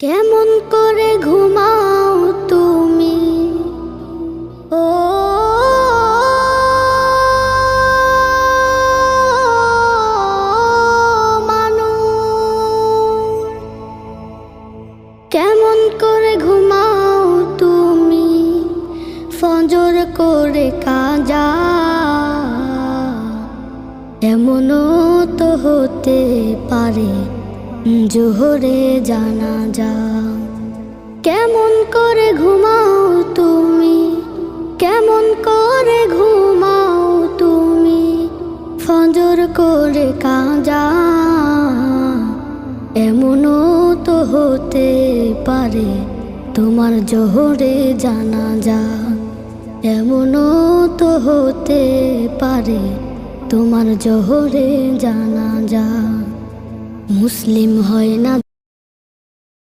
কেমন করে ঘুমাও তুমি ও মানুষ, কেমন করে ঘুমাও তুমি ফজর করে কাজা, এমনও তো হতে পারে জোহরে জানাজা। কেমন করে ঘুমাও তুমি, কেমন করে ঘুমাও তুমি ফজর করে কাজা, এমনও তো হতে পারে তোমার জোহরে জানাজা, এমনও তো হতে পারে তোমার জোহরে জানাজা। মুসলিম হয় না